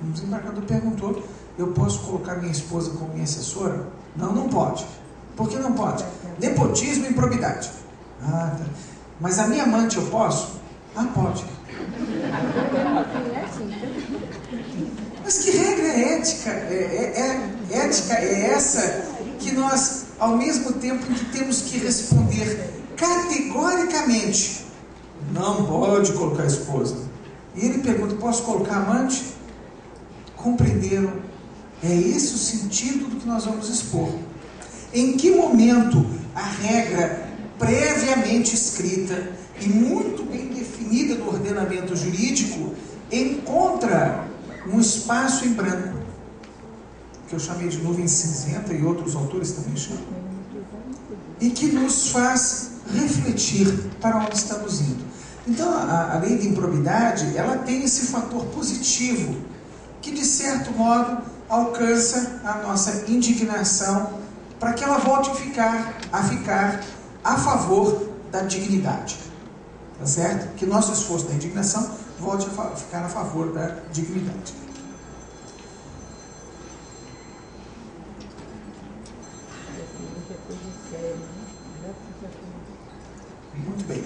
O desembargador perguntou: eu posso colocar minha esposa como minha assessora? Não, não pode. Por que não pode? Nepotismo e improbidade. Ah, tá. Mas a minha amante eu posso? Ah, pode. Mas que regra é ética? Ética é essa que nós, ao mesmo tempo em que temos que responder categoricamente, não pode colocar esposa. E ele pergunta: posso colocar amante? Compreenderam? É esse o sentido do que nós vamos expor. Em que momento a regra previamente escrita e muito bem definida no ordenamento jurídico encontra um espaço em branco, que eu chamei de nuvem cinzenta e outros autores também chamam, e que nos faz refletir para onde estamos indo. Então a lei de improbidade, ela tem esse fator positivo que de certo modo alcança a nossa indignação para que ela volte a ficar a favor da dignidade, tá certo? Que nosso esforço da indignação volte a ficar a favor da dignidade. Muito bem.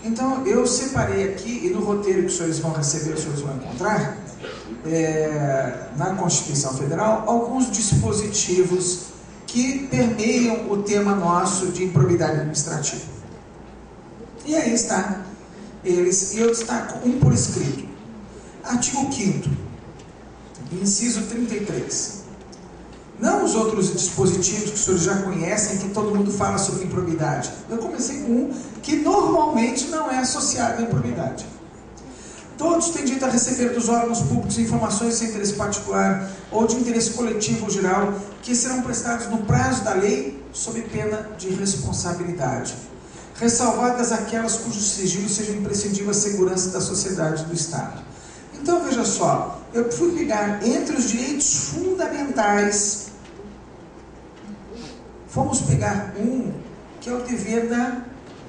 Então, eu separei aqui, e no roteiro que os senhores vão receber, os senhores vão encontrar, na Constituição Federal, alguns dispositivos que permeiam o tema nosso de improbidade administrativa. E aí está eles, e eu destaco um por escrito. Artigo 5º, inciso 33. Não os outros dispositivos que os senhores já conhecem, que todo mundo fala sobre improbidade. Eu comecei com um que normalmente não é associado à improbidade. Todos têm direito a receber dos órgãos públicos informações de interesse particular ou de interesse coletivo ou geral, que serão prestados no prazo da lei, sob pena de responsabilidade, ressalvadas aquelas cujo sigilo seja imprescindível à segurança da sociedade e do Estado. Então, veja só, eu fui pegar entre os direitos fundamentais, fomos pegar um que é o dever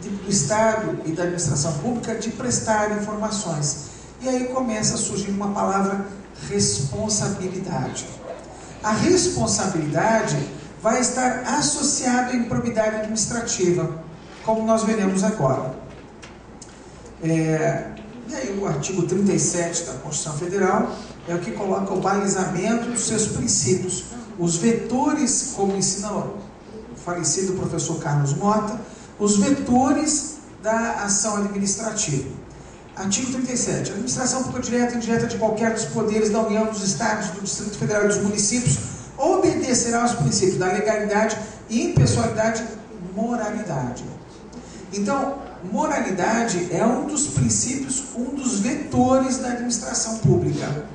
do Estado e da administração pública de prestar informações. E aí começa a surgir uma palavra: responsabilidade. A responsabilidade vai estar associada à improbidade administrativa, como nós veremos agora. E aí o artigo 37 da Constituição Federal é o que coloca o balizamento dos seus princípios, os vetores, como ensina o falecido professor Carlos Mota, os vetores da ação administrativa. Artigo 37. A administração pública direta e indireta de qualquer dos poderes da União, dos Estados, do Distrito Federal e dos municípios obedecerá aos princípios da legalidade, impessoalidade e moralidade. Então, moralidade é um dos princípios, um dos vetores da administração pública.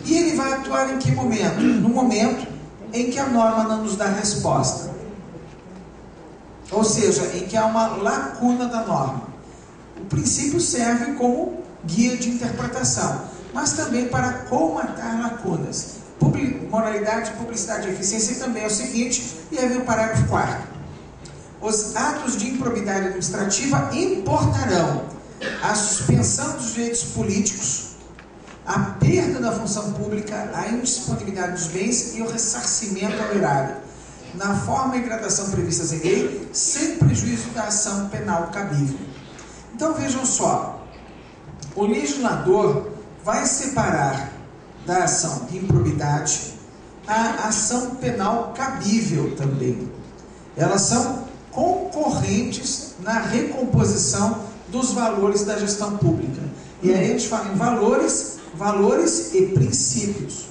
E ele vai atuar em que momento? No momento em que a norma não nos dá resposta. Ou seja, em que há uma lacuna da norma. O princípio serve como guia de interpretação, mas também para colmatar lacunas. Moralidade, publicidade e eficiência. E também é o seguinte, e aí vem o parágrafo 4º. Os atos de improbidade administrativa importarão a suspensão dos direitos políticos, a perda da função pública, a indisponibilidade dos bens e o ressarcimento ao erário, na forma e gradação previstas em lei, sem prejuízo da ação penal cabível. Então vejam só, o legislador vai separar da ação de improbidade a ação penal cabível também. Elas são concorrentes na recomposição dos valores da gestão pública. E aí a gente fala em valores e princípios.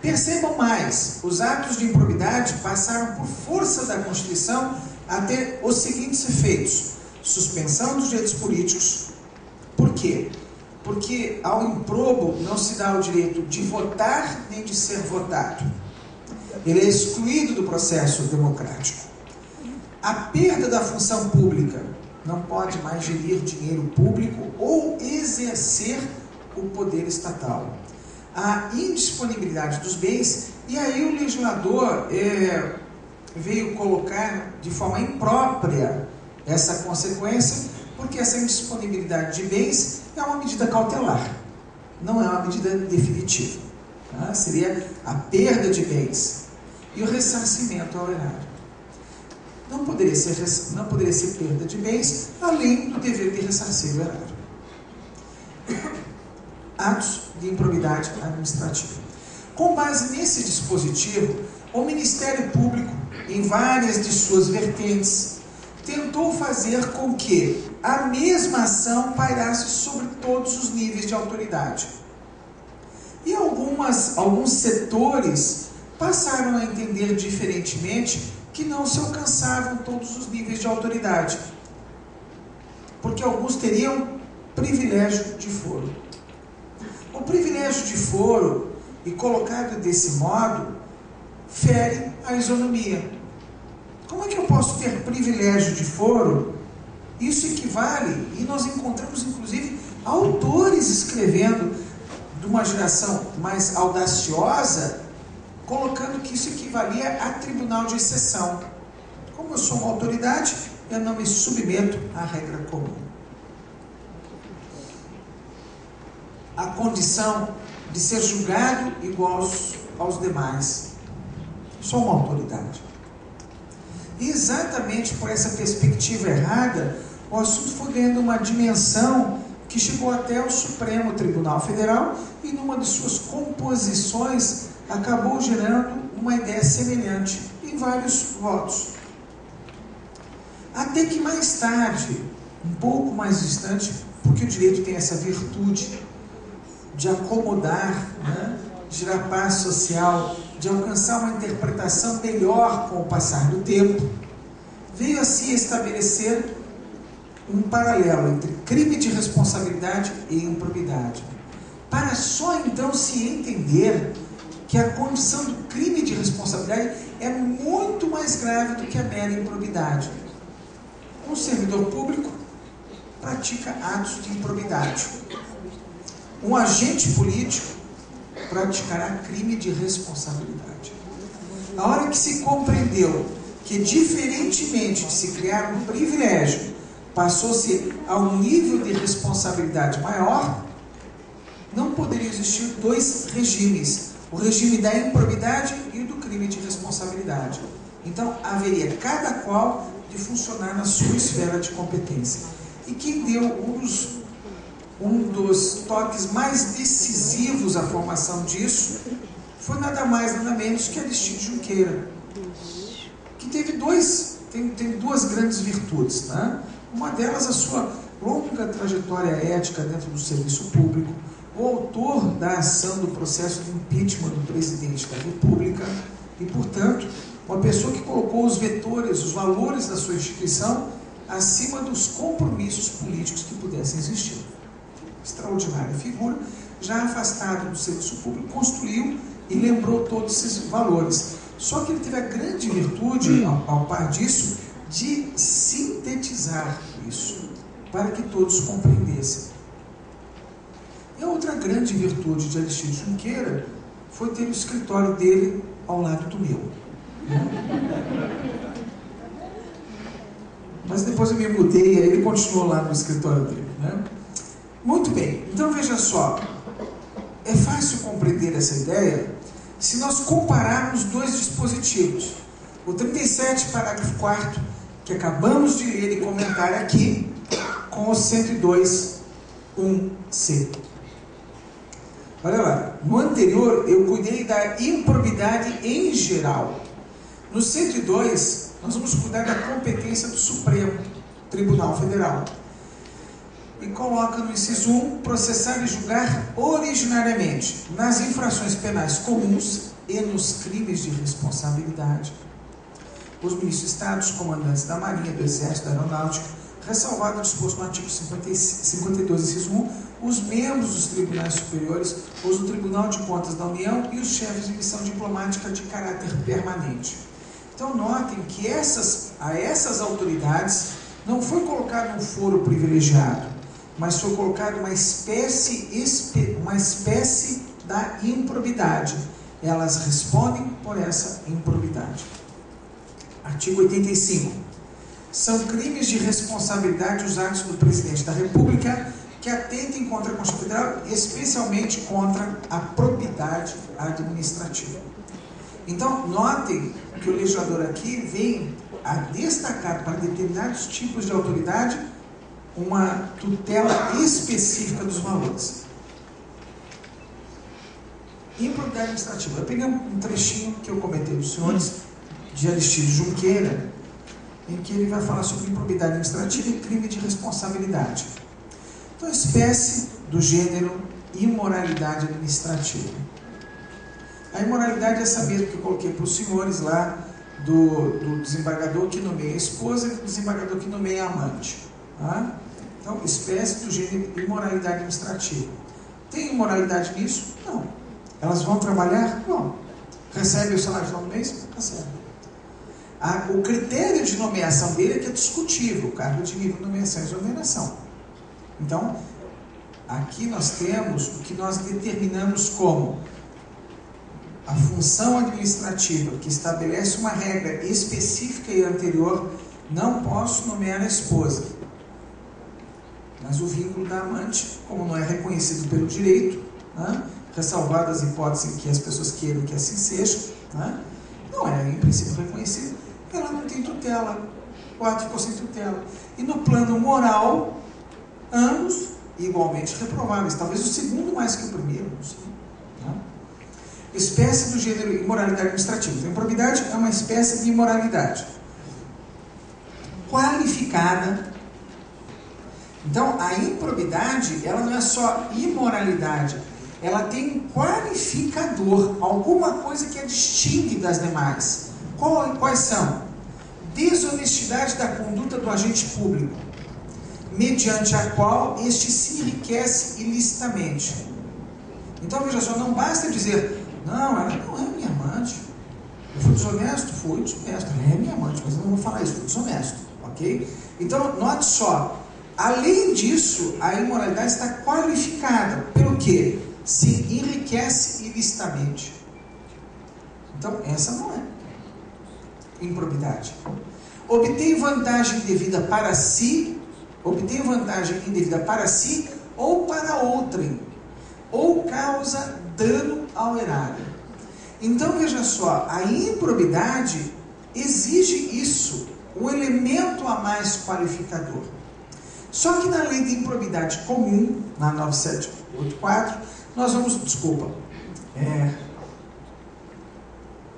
Percebam mais, os atos de improbidade passaram por força da Constituição a ter os seguintes efeitos: suspensão dos direitos políticos. Por quê? Porque ao improbo não se dá o direito de votar nem de ser votado. Ele é excluído do processo democrático. A perda da função pública, não pode mais gerir dinheiro público ou exercer o poder estatal. A indisponibilidade dos bens, e aí o legislador veio colocar de forma imprópria essa consequência, porque essa indisponibilidade de bens é uma medida cautelar. não é uma medida definitiva. Tá? Seria a perda de bens e o ressarcimento ao erário. Não poderia ser perda de bens, além do dever de ressarcir o erário. Atos de improbidade administrativa. Com base nesse dispositivo, o Ministério Público, em várias de suas vertentes, tentou fazer com que a mesma ação pairasse sobre todos os níveis de autoridade. E alguns setores passaram a entender diferentemente que não se alcançavam todos os níveis de autoridade, porque alguns teriam privilégio de foro. O privilégio de foro, e colocado desse modo, fere a isonomia. Como é que eu posso ter privilégio de foro? Isso equivale, e nós encontramos inclusive autores escrevendo de uma geração mais audaciosa, colocando que isso equivalia a tribunal de exceção. Como eu sou uma autoridade, eu não me submeto à regra comum. A condição de ser julgado igual aos demais. Sou uma autoridade. E exatamente por essa perspectiva errada, o assunto foi ganhando uma dimensão que chegou até o Supremo Tribunal Federal e numa de suas composições acabou gerando uma ideia semelhante em vários votos. Até que mais tarde, um pouco mais distante, porque o direito tem essa virtude de acomodar, né, de gerar paz social, de alcançar uma interpretação melhor com o passar do tempo, veio a se estabelecer um paralelo entre crime de responsabilidade e improbidade, para só então se entender que a condição do crime de responsabilidade é muito mais grave do que a mera improbidade. Um servidor público pratica atos de improbidade. Um agente político praticará crime de responsabilidade. A hora que se compreendeu que, diferentemente de se criar um privilégio, passou-se a um nível de responsabilidade maior, não poderia existir dois regimes: o regime da improbidade e o do crime de responsabilidade. Então, haveria cada qual de funcionar na sua esfera de competência. E quem deu um dos toques mais decisivos à formação disso foi nada mais, nada menos que Aristides Junqueira, que tem duas grandes virtudes, né? Uma delas, a sua longa trajetória ética dentro do serviço público, o autor da ação do processo de impeachment do presidente da República e, portanto, uma pessoa que colocou os vetores, os valores da sua instituição acima dos compromissos políticos que pudessem existir. Extraordinária figura, já afastado do serviço público, construiu e lembrou todos esses valores. Só que ele teve a grande virtude, ao par disso, de sintetizar isso, para que todos compreendessem. E a outra grande virtude de Aristides Junqueira foi ter o escritório dele ao lado do meu. Mas depois eu me mudei e aí ele continuou lá no escritório dele, né? Muito bem, então veja só, é fácil compreender essa ideia se nós compararmos dois dispositivos. O 37, parágrafo 4º, que acabamos de ler e comentar aqui, com o 102.1c. Olha lá, no anterior eu cuidei da improbidade em geral. No 102, nós vamos cuidar da competência do Supremo Tribunal Federal. E coloca no inciso 1, processar e julgar originariamente nas infrações penais comuns e nos crimes de responsabilidade os ministros de Estado, os comandantes da Marinha, do Exército, da Aeronáutica, ressalvado o disposto no artigo 52, inciso 1, os membros dos tribunais superiores, os do Tribunal de Contas da União e os chefes de missão diplomática de caráter permanente. Então notem que a essas autoridades não foi colocado um foro privilegiado, mas foi colocado uma espécie da improbidade. Elas respondem por essa improbidade. Artigo 85. São crimes de responsabilidade os atos do Presidente da República que atentem contra a Constituição Federal, especialmente contra a probidade administrativa. Então, notem que o legislador aqui vem a destacar para determinados tipos de autoridade uma tutela específica dos valores. Improbidade administrativa. Eu peguei um trechinho que eu comentei dos senhores, de Aristides Junqueira, em que ele vai falar sobre improbidade administrativa e crime de responsabilidade. Então, espécie do gênero imoralidade administrativa. A imoralidade é saber que eu coloquei para os senhores lá do desembargador que nomeia a esposa e do desembargador que nomeia a amante. Tá? Então, espécie do gênero imoralidade administrativa. Tem imoralidade nisso? Não. Elas vão trabalhar? Não. Recebem o salário final do mês? Recebem. O critério de nomeação dele é que é discutível, o cargo de nível de nomeação e exoneração. Então, aqui nós temos o que nós determinamos como a função administrativa, que estabelece uma regra específica e anterior: não posso nomear a esposa. Mas o vínculo da amante, como não é reconhecido pelo direito, né, ressalvadas as hipóteses em que as pessoas queiram que assim seja, né, não é, em princípio, reconhecido, ela não tem tutela. O ato ficou sem tutela. E no plano moral, ambos igualmente reprováveis. Talvez o segundo mais que o primeiro, não sei. Né? Espécie do gênero imoralidade administrativa. Então, improbidade é uma espécie de imoralidade qualificada. Então, a improbidade, ela não é só imoralidade, ela tem um qualificador, alguma coisa que a distingue das demais. Quais são? Desonestidade da conduta do agente público, mediante a qual este se enriquece ilicitamente. Então, veja só, não basta dizer: não, ela não é minha amante. Eu fui desonesto? Fui desonesto. Ela é minha amante, mas eu não vou falar isso, fui desonesto. Ok? Então, note só, além disso, a imoralidade está qualificada. Pelo quê? Se enriquece ilicitamente. Então, essa não é improbidade. Obtém vantagem indevida para si, ou para outrem, ou causa dano ao erário. Então, veja só, a improbidade exige isso, um elemento a mais qualificador. Só que na lei de improbidade comum, na 9784, nós vamos, desculpa,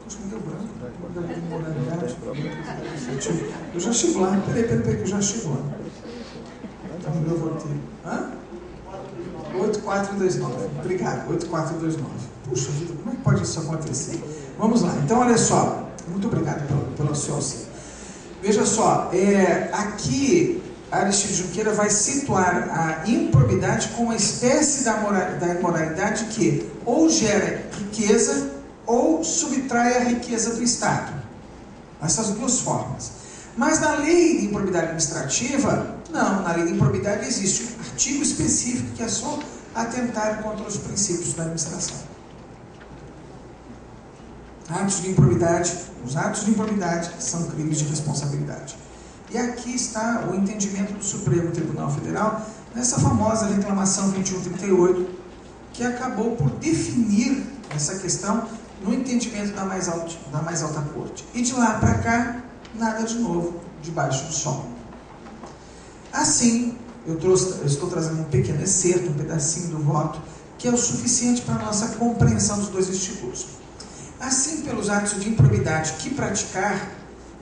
puxa, me deu branco, eu já chego lá, peraí, que eu já chego lá. Então, eu voltei. 8429, obrigado, 8429. Puxa vida, como é que pode isso acontecer? Vamos lá, então olha só, muito obrigado pelo seu auxílio. Veja só, aqui Aristides Junqueira vai situar a improbidade como uma espécie da imoralidade que ou gera riqueza ou subtrai a riqueza do Estado. Essas duas formas. Mas na lei de improbidade administrativa, não, na lei de improbidade existe um artigo específico que é só atentar contra os princípios da administração. Os atos de improbidade são crimes de responsabilidade. E aqui está o entendimento do Supremo Tribunal Federal nessa famosa reclamação 2138, que acabou por definir essa questão no entendimento da mais alta corte. E de lá para cá, nada de novo debaixo do sol. Assim, eu estou trazendo um pequeno excerto, um pedacinho do voto, que é o suficiente para a nossa compreensão dos dois institutos. Assim, pelos atos de improbidade que praticar,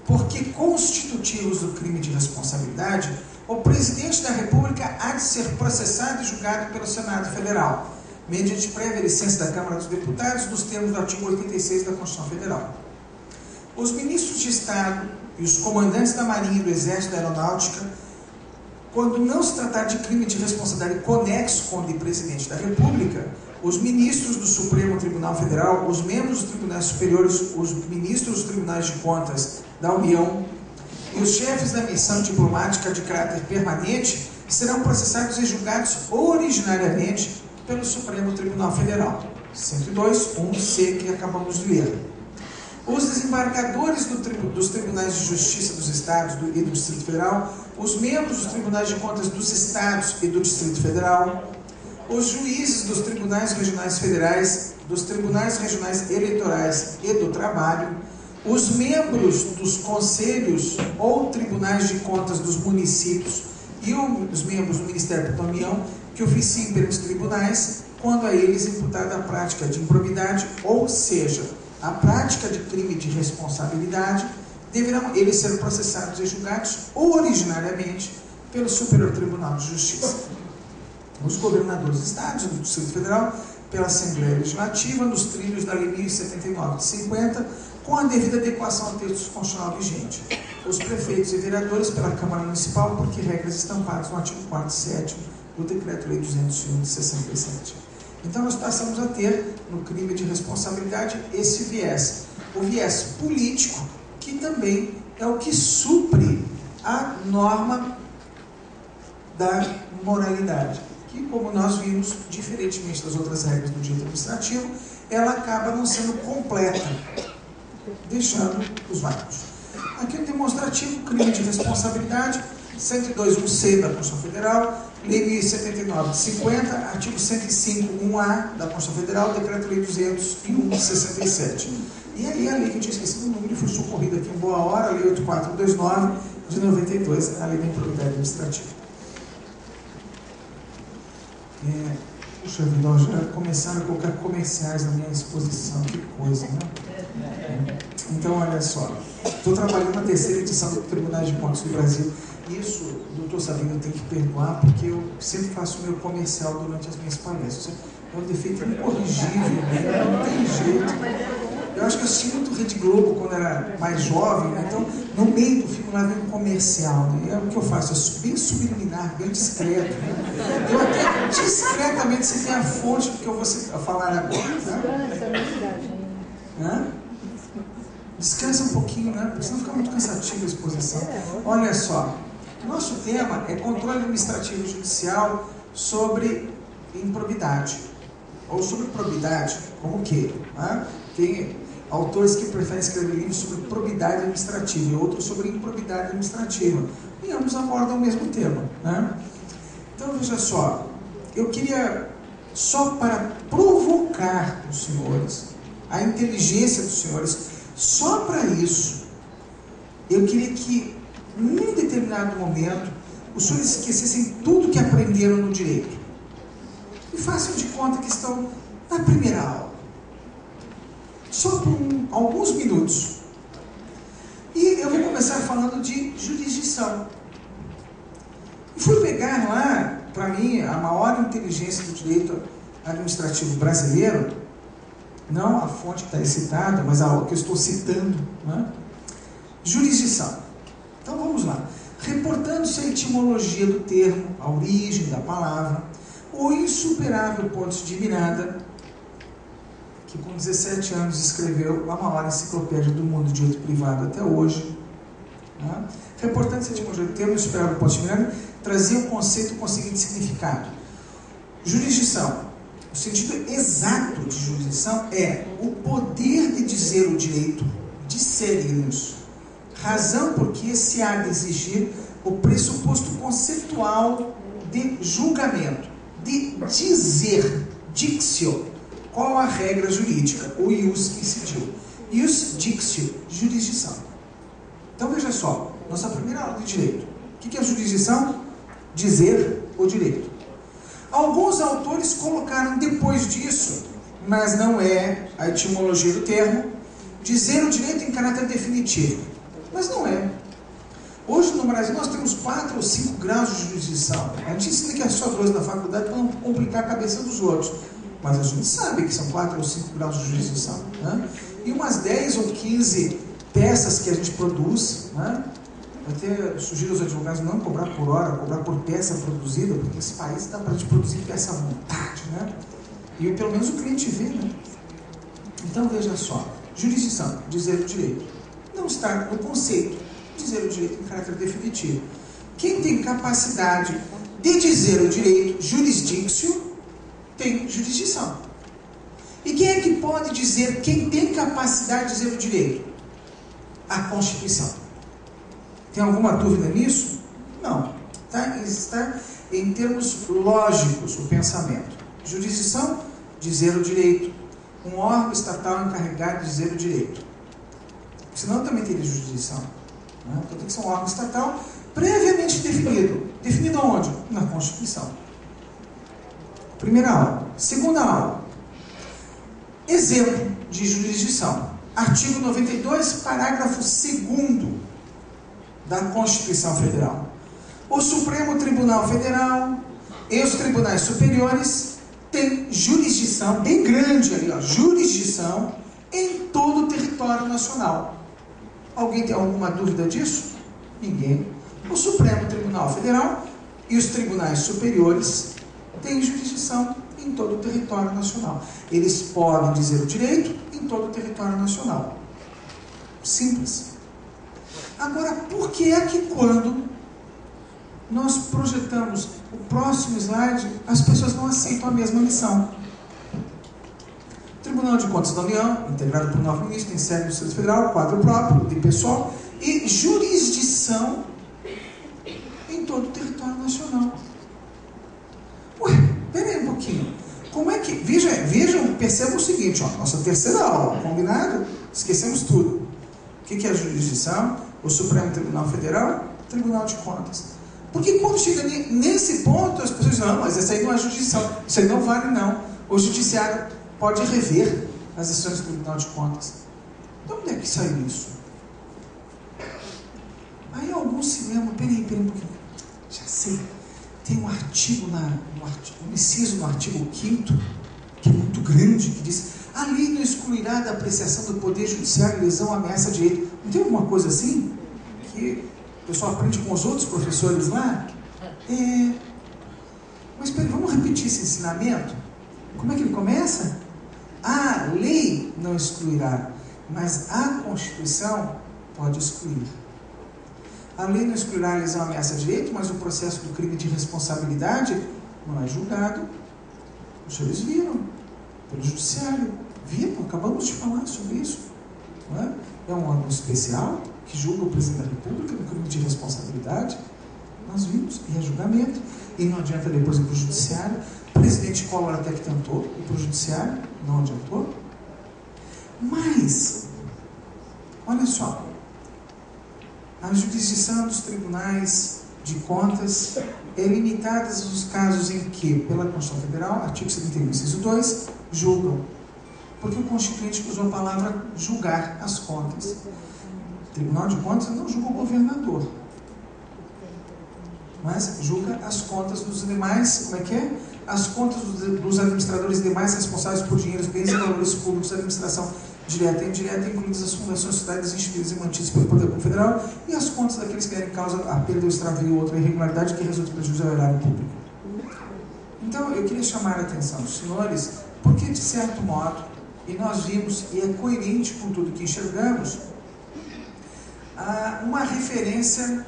porque constitutivos do crime de responsabilidade, o presidente da República há de ser processado e julgado pelo Senado Federal, mediante prévia licença da Câmara dos Deputados, nos termos do artigo 86 da Constituição Federal. Os ministros de Estado e os comandantes da Marinha e do Exército e da Aeronáutica, quando não se tratar de crime de responsabilidade conexo com o de presidente da República, os ministros do Supremo Tribunal Federal, os membros dos tribunais superiores, os ministros dos tribunais de contas da União e os chefes da missão diplomática de caráter permanente serão processados e julgados originariamente pelo Supremo Tribunal Federal. 102, 1C, que acabamos de ler. os desembargadores dos Tribunais de Justiça dos Estados e do Distrito Federal, os membros dos Tribunais de Contas dos Estados e do Distrito Federal, os juízes dos Tribunais Regionais Federais, dos Tribunais Regionais Eleitorais e do Trabalho, os membros dos Conselhos ou Tribunais de Contas dos municípios e os membros do Ministério da União que oficiem pelos tribunais quando a eles imputada a prática de improbidade, ou seja, a prática de crime de responsabilidade, deverão eles ser processados e julgados originariamente pelo Superior Tribunal de Justiça. Os governadores dos estados do Distrito Federal, pela Assembleia Legislativa, nos trilhos da Lei 1079 de 50, com a devida adequação ao texto constitucional vigente. Os prefeitos e vereadores pela Câmara Municipal, porque regras estampadas no artigo 4º e 7º do Decreto-Lei 201 de 67. Então nós passamos a ter, no crime de responsabilidade, esse viés. O viés político, que também é o que supre a norma da moralidade, que, como nós vimos, diferentemente das outras regras do direito administrativo, ela acaba não sendo completa, deixando os vários. Aqui o demonstrativo, crime de responsabilidade, 102.1c da Constituição Federal, Lei 1079 de 50, artigo 105.1a da Constituição Federal, Decreto-Lei 201 de 67. E aí a lei que eu tinha esquecido o número, foi socorrida aqui em boa hora, a Lei 8429 de 92, a Lei da Improbidade Administrativa. Puxa vida, já começaram a colocar comerciais na minha exposição, que coisa, né? Então, olha só, estou trabalhando na terceira edição do Tribunais de Contas do Brasil. Isso, doutor Sabino, tem que perdoar, porque eu sempre faço o meu comercial durante as minhas palestras. É um defeito incorrigível, né? Não tem jeito. Eu acho que eu assisti muito Rede Globo quando era mais jovem, né? Então, no meio do filme lá vem um comercial, né? E é o que eu faço, é bem subliminar, bem discreto, né? Eu até discretamente sei a fonte do que eu vou falar agora, né? Descansa um pouquinho, né? Porque senão fica muito cansativo a exposição. Olha só, nosso tema é controle administrativo judicial sobre improbidade. Ou sobre probidade, como o quê? Né? Tem autores que preferem escrever livros sobre probidade administrativa e outros sobre improbidade administrativa. E ambos abordam o mesmo tema, né? Então, veja só, eu queria, só para provocar os senhores, a inteligência dos senhores, só para isso, eu queria que, num determinado momento, os senhores esquecessem tudo que aprenderam no direito. E façam de conta que estão na primeira aula. Só por alguns minutos. E eu vou começar falando de jurisdição. E fui pegar lá, para mim, a maior inteligência do direito administrativo brasileiro, não a fonte que está aí citada, mas a que eu estou citando, né? Jurisdição. Então vamos lá. Reportando-se a etimologia do termo, a origem da palavra, o insuperável Pontes de Miranda, que com 17 anos escreveu a maior enciclopédia do mundo de direito privado até hoje, né? Reportando-se a etimologia do termo, o insuperável Pontes de Miranda, trazia o conceito com o seguinte significado. Jurisdição. O sentido exato de jurisdição é o poder de dizer o direito de sermos, razão porque se há de exigir o pressuposto conceitual de julgamento, de dizer, dictio, qual a regra jurídica, o ius que incidiu. Ius dictio, jurisdição. Então veja só, nossa primeira aula de direito. O que é jurisdição? Dizer o direito. Alguns autores colocaram depois disso, mas não é a etimologia do termo, dizer o direito em caráter definitivo. Mas não é. Hoje no Brasil nós temos 4 ou 5 graus de jurisdição. A gente ensina que é só 2 na faculdade para não complicar a cabeça dos outros. Mas a gente sabe que são 4 ou 5 graus de jurisdição, né? E umas 10 ou 15 peças que a gente produz, né? Eu até sugiro aos advogados não cobrar por hora, cobrar por peça produzida, porque esse país dá para a gente produzir peça à vontade, né? E pelo menos o cliente vê, né? Então veja só, jurisdição, dizer o direito, não está no conceito, dizer o direito em caráter definitivo. Quem tem capacidade de dizer o direito, jurisdictio, tem jurisdição. E quem é que pode dizer, quem tem capacidade de dizer o direito? A Constituição. Tem alguma dúvida nisso? Não. Está em termos lógicos o pensamento. Jurisdição, dizer o direito. Um órgão estatal encarregado de dizer o direito. Senão também teria jurisdição. Né? Então tem que ser um órgão estatal previamente definido. Definido aonde? Na Constituição. Primeira aula. Segunda aula. Exemplo de jurisdição. Artigo 92, parágrafo 2º da Constituição Federal. O Supremo Tribunal Federal e os tribunais superiores têm jurisdição, bem grande ali, ó, jurisdição em todo o território nacional. Alguém tem alguma dúvida disso? Ninguém. O Supremo Tribunal Federal e os tribunais superiores têm jurisdição em todo o território nacional. Eles podem dizer o direito em todo o território nacional. Simples. Agora, por que é que quando nós projetamos o próximo slide, as pessoas não aceitam a mesma lição? Tribunal de Contas da União, integrado por 9 ministros, tem sede no Distrito Federal, quadro próprio, de pessoal, e jurisdição em todo o território nacional. Ué, peraí um pouquinho. Como é que... Vejam, percebam o seguinte, ó, nossa terceira aula, combinado? Esquecemos tudo. O que é a jurisdição? O Supremo Tribunal Federal, Tribunal de Contas. Porque quando chega nesse ponto, as pessoas dizem, não, mas essa aí não é jurisdição, isso aí não vale não. O judiciário pode rever as decisões do Tribunal de Contas. De onde é que saiu isso? Aí alguns se lembram, peraí um pouquinho. Já sei, tem um artigo, um inciso no artigo 5º, que é muito grande, que diz, a lei não excluirá da apreciação do Poder Judiciário lesão, ameaça de direito. Não tem alguma coisa assim? Que o pessoal aprende com os outros professores lá? Mas peraí, vamos repetir esse ensinamento? Como é que ele começa? A lei não excluirá, mas a Constituição pode excluir. A lei não excluirá a lesão, ameaça de direito, mas o processo do crime de responsabilidade não é julgado. Os senhores viram, pelo judiciário. Viram, acabamos de falar sobre isso. Não é? É um órgão especial que julga o presidente da República no crime de responsabilidade. Nós vimos, e é julgamento. E não adianta depois ir para o judiciário. O presidente Collor até que tentou ir para o judiciário, não adiantou. Mas, olha só, a jurisdição dos tribunais de contas é limitada aos casos em que, pela Constituição Federal, artigo 71, inciso 2, julgam. Porque o Constituinte usou a palavra julgar as contas. O Tribunal de Contas não julga o governador, mas julga as contas dos demais, como é que é? As contas dos administradores e demais responsáveis por dinheiros, bens e valores públicos da administração direta e indireta, incluídas as fundações, sociedades instituídas e mantidas pelo Poder Público Federal, e as contas daqueles que derem causa a perda, o extravio ou outra irregularidade que resulte em prejuízo ao erário público. Então, eu queria chamar a atenção dos senhores, porque, de certo modo, e nós vimos, e é coerente com tudo que enxergamos, uma referência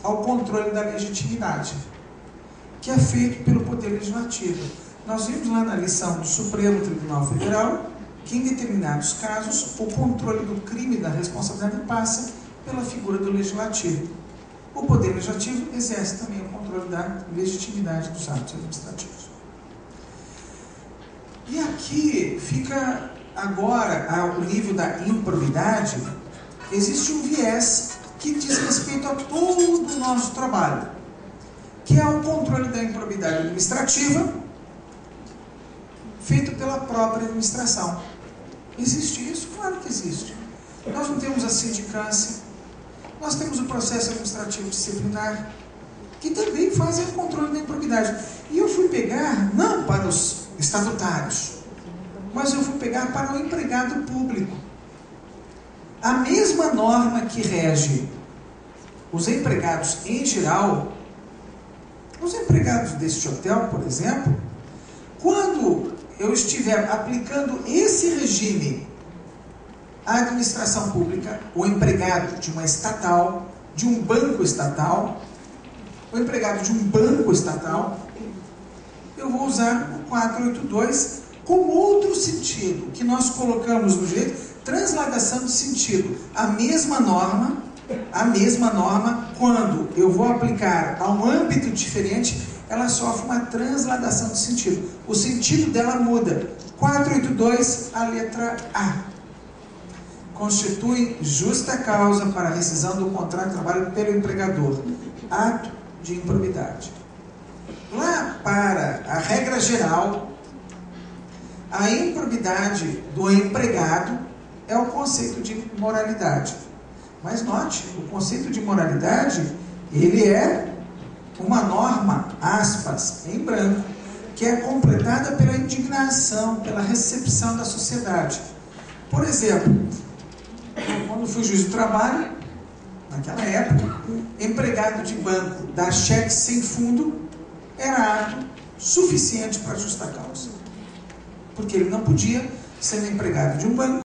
ao controle da legitimidade, que é feito pelo Poder Legislativo. Nós vimos lá na lição do Supremo Tribunal Federal que, em determinados casos, o controle do crime e da responsabilidade passa pela figura do Legislativo. O Poder Legislativo exerce também o controle da legitimidade dos atos administrativos. E aqui fica agora, ao nível da improbidade, existe um viés que diz respeito a todo o nosso trabalho, que é o controle da improbidade administrativa feito pela própria administração. Existe isso? Claro que existe. Nós não temos a sindicância, nós temos o processo administrativo disciplinar, que também fazem o controle da improbidade. E eu fui pegar, não para os estatutários, mas eu fui pegar para o empregado público. A mesma norma que rege os empregados em geral, os empregados deste hotel, por exemplo, quando eu estiver aplicando esse regime à administração pública, o empregado de uma estatal, de um banco estatal, o empregado de um banco estatal, eu vou usar 482 com outro sentido, que nós colocamos no direito, transladação de sentido. A mesma norma, quando eu vou aplicar a um âmbito diferente, ela sofre uma transladação de sentido. O sentido dela muda. 482, a letra A. Constitui justa causa para a rescisão do contrato de trabalho pelo empregador. Ato de improbidade. Lá para a regra geral, a improbidade do empregado é o conceito de moralidade. Mas note, o conceito de moralidade, ele é uma norma, aspas, em branco, que é completada pela indignação, pela recepção da sociedade. Por exemplo, quando fui juiz do trabalho, naquela época, empregado de banco dar cheque sem fundo era ato suficiente para justa causa. Porque ele não podia, sendo empregado de um banco,